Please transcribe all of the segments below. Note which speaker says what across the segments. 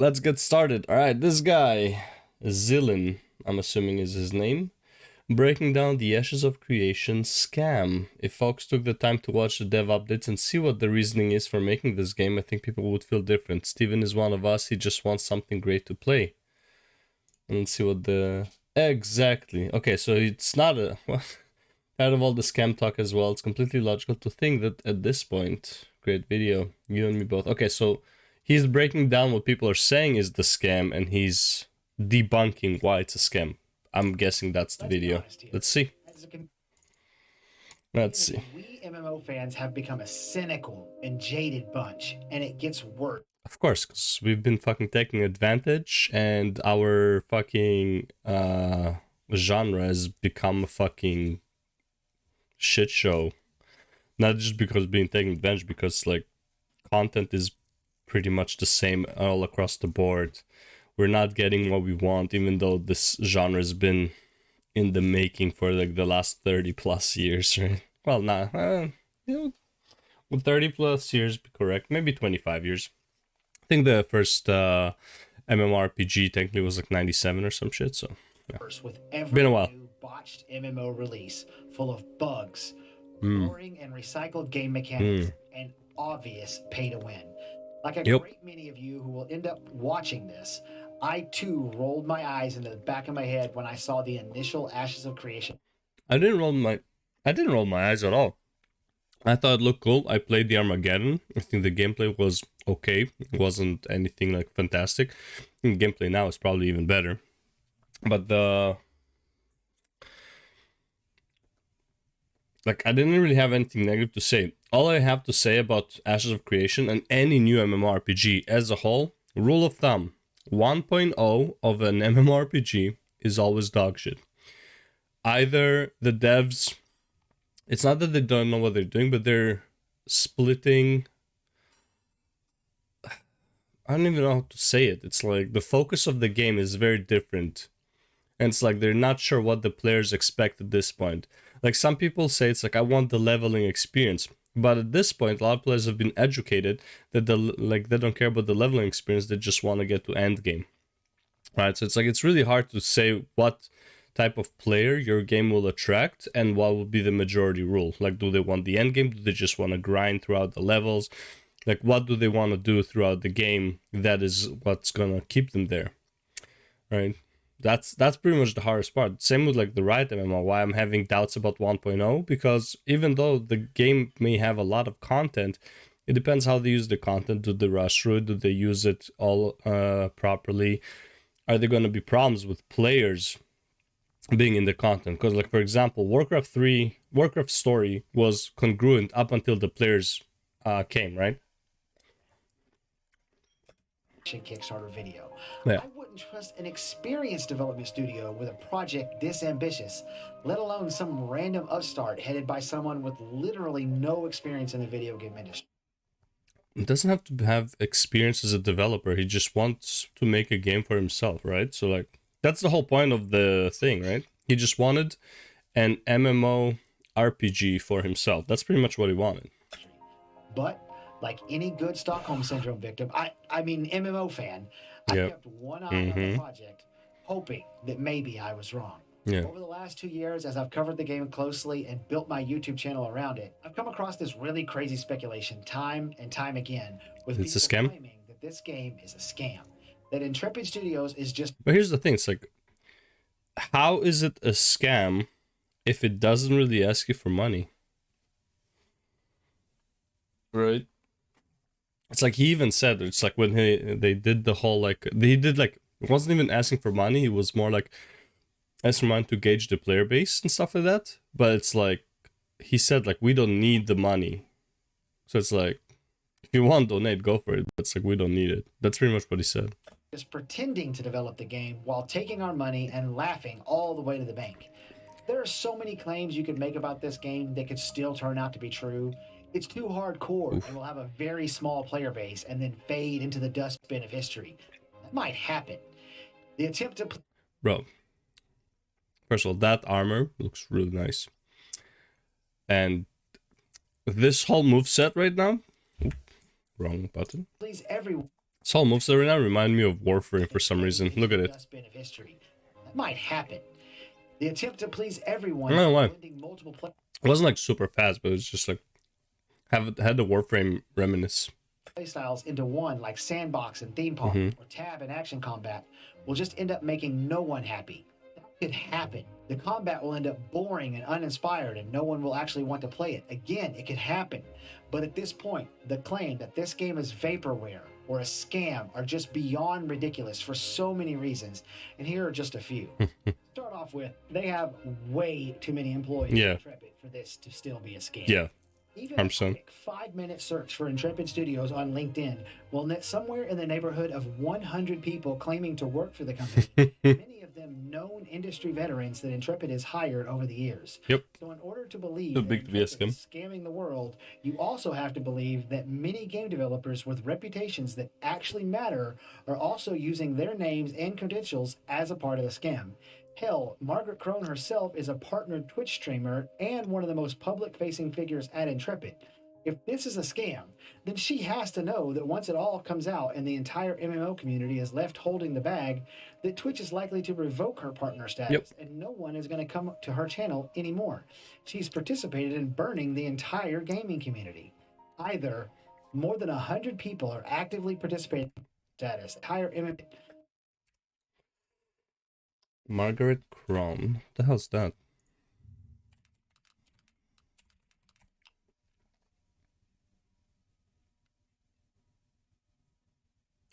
Speaker 1: let's get started. All right, this guy, Xillin, I'm assuming is his name, breaking down the Ashes of Creation scam. If folks took the time to watch the dev updates and see what the reasoning is for making this game, I think people would feel different. Steven is one of us, he just wants something great to play. And let's see what the... Exactly. Okay, so it's not a... Well, out of all the scam talk as well, it's completely logical to think that at this point... Great video, you and me both. Okay, so he's breaking down what people are saying is the scam, and he's debunking why it's a scam. I'm guessing that's the video. Let's see. Let's see.
Speaker 2: We MMO fans have become a cynical and jaded bunch, and it gets worse.
Speaker 1: Of course, because we've been fucking taking advantage, and our fucking genre has become a fucking shit show. Not just because being taken advantage, because like content is pretty much the same all across the board. We're not getting what we want, even though this genre has been in the making for like the last 30 plus years, right? Well, not, you know, 30 plus years, be correct, maybe 25 years. I think the first MMORPG technically was like 97 or some shit, so yeah.
Speaker 2: With every
Speaker 1: Been a while.
Speaker 2: new botched MMO release full of bugs, boring and recycled game mechanics, and obvious pay to win. Like a great many of you who will end up watching this, I too rolled my eyes into the back of my head when I saw the initial Ashes of Creation.
Speaker 1: I didn't roll my eyes at all. I thought it looked cool. I played the Armageddon. I think the gameplay was okay. It wasn't anything like fantastic. I think the gameplay now is probably even better. But the... Like, I didn't really have anything negative to say. All I have to say about Ashes of Creation and any new MMORPG as a whole, rule of thumb, 1.0 of an MMORPG is always dog shit. Either the devs... It's not that they don't know what they're doing, but they're splitting... I don't even know how to say it. It's like the focus of the game is very different. And it's like they're not sure what the players expect at this point. Like some people say it's like, I want the leveling experience. But at this point, a lot of players have been educated that they don't care about the leveling experience. They just want to get to end game. Right? So it's like, it's really hard to say what type of player your game will attract and what will be the majority rule. Like, do they want the end game? Do they just want to grind throughout the levels? Like, what do they want to do throughout the game? That is what's going to keep them there. Right? That's pretty much the hardest part. Same with like the Riot MMO, why I'm having doubts about 1.0, because even though the game may have a lot of content, it depends how they use the content. Do they rush through it? Do they use it all properly? Are there going to be problems with players being in the content? Because like, for example, Warcraft story was congruent up until the players came, right?
Speaker 2: Kickstarter video.
Speaker 1: Yeah.
Speaker 2: I wouldn't trust an experienced development studio with a project this ambitious, let alone some random upstart headed by someone with literally no experience in the video game industry.
Speaker 1: He doesn't have to have experience as a developer. He just wants to make a game for himself, right? So like, that's the whole point of the thing, right? He just wanted an MMO RPG for himself. That's pretty much what he wanted.
Speaker 2: But like any good Stockholm Syndrome victim, I mean MMO fan, I kept one eye on the project, hoping that maybe I was wrong. Over the last 2 years, as I've covered the game closely and built my YouTube channel around it, I've come across this really crazy speculation time and time again with people claiming that this game is a scam, that Intrepid Studios is just...
Speaker 1: But here's the thing, it's like, how is it a scam if it doesn't really ask you for money? Right? It's like he even said, it's like when they did the whole like, it wasn't even asking for money, it was more like asking for money to gauge the player base and stuff like that. But it's like, he said like, we don't need the money. So it's like, if you want to donate, go for it. But it's like, we don't need it. That's pretty much what he said.
Speaker 2: Just pretending to develop the game while taking our money and laughing all the way to the bank. There are so many claims you could make about this game that could still turn out to be true. It's too hardcore and will have a very small player base and then fade into the dustbin of history. That might happen. The attempt to...
Speaker 1: Bro, first of all, that armor looks really nice. And this whole moveset right now... Wrong button.
Speaker 2: Please everyone.
Speaker 1: This whole moves arena remind me of Warframe for some reason. Look at it.
Speaker 2: Dustbin of history. That might happen. The attempt to please everyone.
Speaker 1: I don't know why. It wasn't like super fast, but it's just like had the Warframe reminisce.
Speaker 2: Playstyles into one, like Sandbox and Theme Park, or Tab and Action Combat, will just end up making no one happy. That could happen. The combat will end up boring and uninspired, and no one will actually want to play it. Again, it could happen. But at this point, the claim that this game is vaporware or a scam are just beyond ridiculous for so many reasons, and here are just a few. Start off with, they have way too many employees in Intrepid for this to still be a scam.
Speaker 1: Yeah.
Speaker 2: Even a quick 5-minute search for Intrepid Studios on LinkedIn will net somewhere in the neighborhood of 100 people claiming to work for the company. Many of them known industry veterans that Intrepid has hired over the years.
Speaker 1: Yep.
Speaker 2: So in order to believe
Speaker 1: that Intrepid is
Speaker 2: scamming the world, you also have to believe that many game developers with reputations that actually matter are also using their names and credentials as a part of the scam. Hell, Margaret Crone herself is a partnered Twitch streamer and one of the most public-facing figures at Intrepid. If this is a scam, then she has to know that once it all comes out and the entire MMO community is left holding the bag, that Twitch is likely to revoke her partner status and no one is going to come to her channel anymore. She's participated in burning the entire gaming community. Either more than 100 people are actively participating in status, entire MMO.
Speaker 1: Margaret Crone. What the hell's that?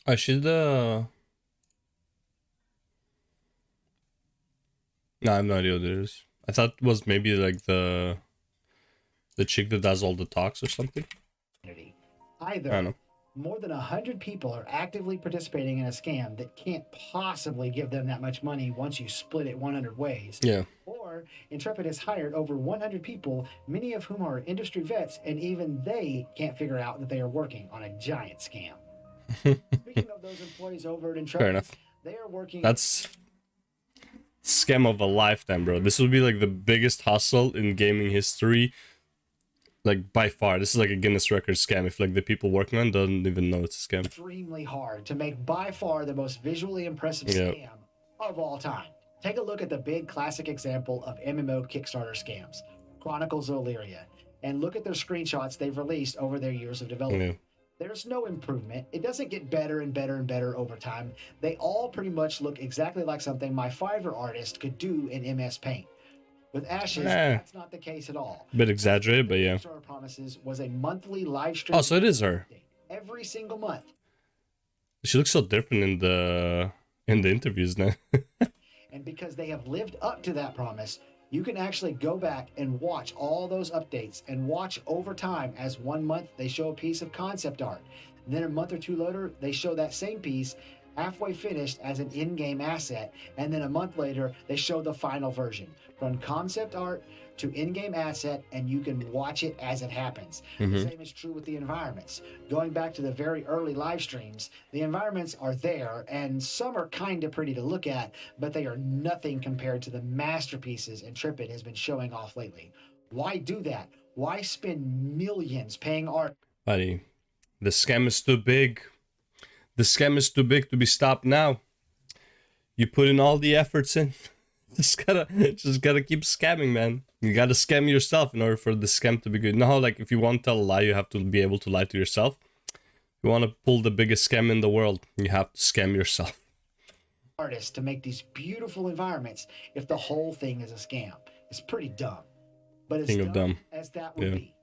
Speaker 1: Oh, she's the... No, I have no idea what it is. I thought it was maybe like the chick that does all the talks or something.
Speaker 2: Either.
Speaker 1: I don't know.
Speaker 2: More than 100 people are actively participating in a scam that can't possibly give them that much money once you split it 100 ways.
Speaker 1: Yeah.
Speaker 2: Or Intrepid has hired over 100 people, many of whom are industry vets, and even they can't figure out that they are working on a giant scam. Speaking of those employees over at Intrepid,
Speaker 1: fair enough.
Speaker 2: They are working...
Speaker 1: That's scam of a lifetime, bro. This would be like the biggest hustle in gaming history. Like, by far, this is like a Guinness record scam if like the people working on don't even know it's a scam.
Speaker 2: Extremely hard to make by far the most visually impressive scam of all time. Take a look at the big classic example of MMO Kickstarter scams, Chronicles of Illyria, and look at their screenshots they've released over their years of development. There's no improvement. It doesn't get better and better and better over time. They all pretty much look exactly like something my Fiverr artist could do in MS Paint. With Ashes, that's not the case at all.
Speaker 1: A bit exaggerated, but yeah.
Speaker 2: Promises was a monthly live stream.
Speaker 1: Oh, so it is her.
Speaker 2: Every single month.
Speaker 1: She looks so different in the interviews now.
Speaker 2: And because they have lived up to that promise, you can actually go back and watch all those updates and watch over time as 1 month they show a piece of concept art. And then a month or two later, they show that same piece halfway finished as an in-game asset, and then a month later they show the final version from concept art to in-game asset, and you can watch it as it happens. The same is true with the environments. Going back to the very early live streams, the environments are there, and some are kind of pretty to look at, but they are nothing compared to the masterpieces Intrepid has been showing off lately. Why do that? Why spend millions paying art?
Speaker 1: Buddy, the scam is too big. The scam is too big to be stopped now. You put in all the efforts in. Just gotta keep scamming, man. You gotta scam yourself in order for the scam to be good. You know how, like, if you want to tell a lie, you have to be able to lie to yourself? If you want to pull the biggest scam in the world, you have to scam yourself.
Speaker 2: Artists to make these beautiful environments if the whole thing is a scam. It's pretty dumb. But as dumb as that would be,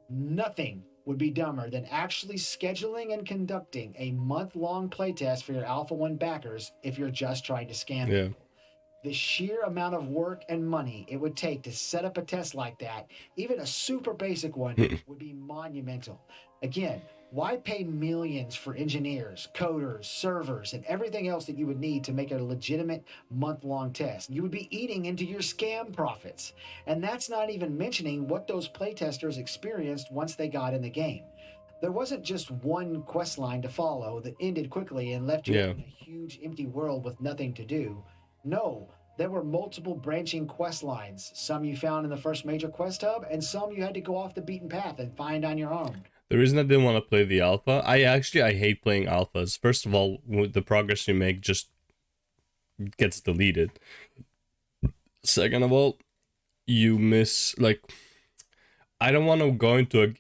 Speaker 2: nothing would be dumber than actually scheduling and conducting a month-long playtest for your Alpha 1 backers if you're just trying to scam people. The sheer amount of work and money it would take to set up a test like that, even a super basic one, would be monumental. Again, why pay millions for engineers, coders, servers, and everything else that you would need to make a legitimate month-long test? You would be eating into your scam profits. And that's not even mentioning what those playtesters experienced once they got in the game. There wasn't just one quest line to follow that ended quickly and left you in a huge empty world with nothing to do. No, there were multiple branching quest lines. Some you found in the first major quest hub, and some you had to go off the beaten path and find on your own.
Speaker 1: The reason I didn't want to play the alpha, I hate playing alphas. First of all, the progress you make just gets deleted. Second of all, you miss, like, I don't want to go into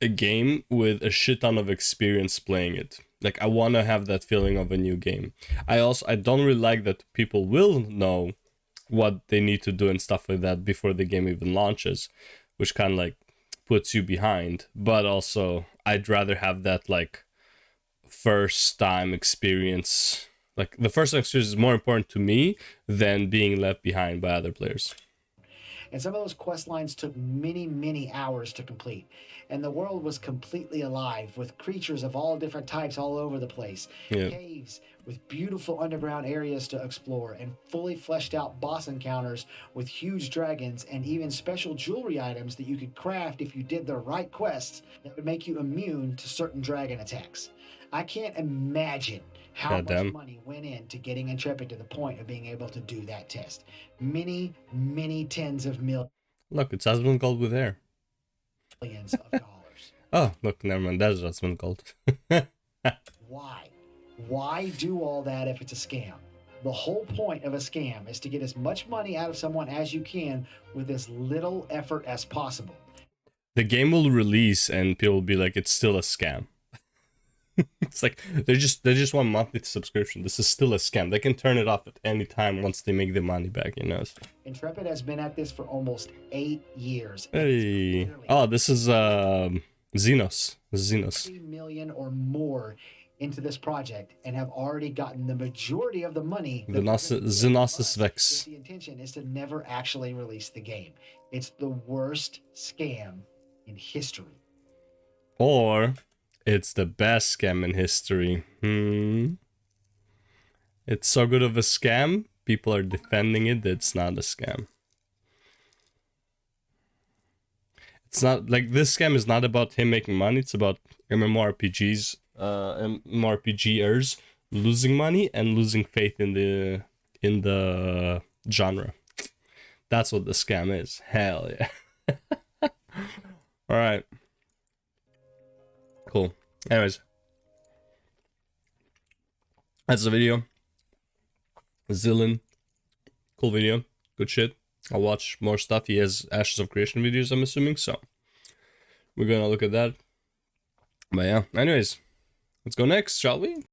Speaker 1: a game with a shit ton of experience playing it. Like, I want to have that feeling of a new game. I don't really like that people will know what they need to do and stuff like that before the game even launches, which kind of like puts you behind. But also, I'd rather have that like first time experience. Like, the first time experience is more important to me than being left behind by other players.
Speaker 2: And some of those quest lines took many, many hours to complete. And the world was completely alive with creatures of all different types all over the place.
Speaker 1: Yeah.
Speaker 2: Caves with beautiful underground areas to explore, and fully fleshed out boss encounters with huge dragons, and even special jewelry items that you could craft if you did the right quests that would make you immune to certain dragon attacks. I can't imagine how much money went into getting Intrepid to the point of being able to do that test. Many, many tens of millions.
Speaker 1: Look, it's Asmongold Gold with air.
Speaker 2: Millions of dollars.
Speaker 1: Oh, look, never mind. That's Asmongold Gold.
Speaker 2: Why? Why do all that if it's a scam? The whole point of a scam is to get as much money out of someone as you can with as little effort as possible.
Speaker 1: The game will release and people will be like, it's still a scam. It's like they just want monthly subscription. This is still a scam. They can turn it off at any time once they make the money back, you know.
Speaker 2: Intrepid has been at this for almost 8 years.
Speaker 1: Hey. Oh, this is Xenos. 3
Speaker 2: million or more into this project and have already gotten the majority of the money.
Speaker 1: Xenos Vex.
Speaker 2: The intention is to never actually release the game. It's the worst scam in history.
Speaker 1: Or it's the best scam in history. It's so good of a scam, people are defending it. It's not a scam. It's not like this scam is not about him making money. It's about MMORPGs, MMORPGers losing money and losing faith in the genre. That's what the scam is. Hell yeah. All right. Cool. Anyways, that's the video. Xillin, cool video, good shit. I'll watch more stuff. He has Ashes of Creation videos, I'm assuming, so we're gonna look at that. But yeah, anyways, let's go next, shall we?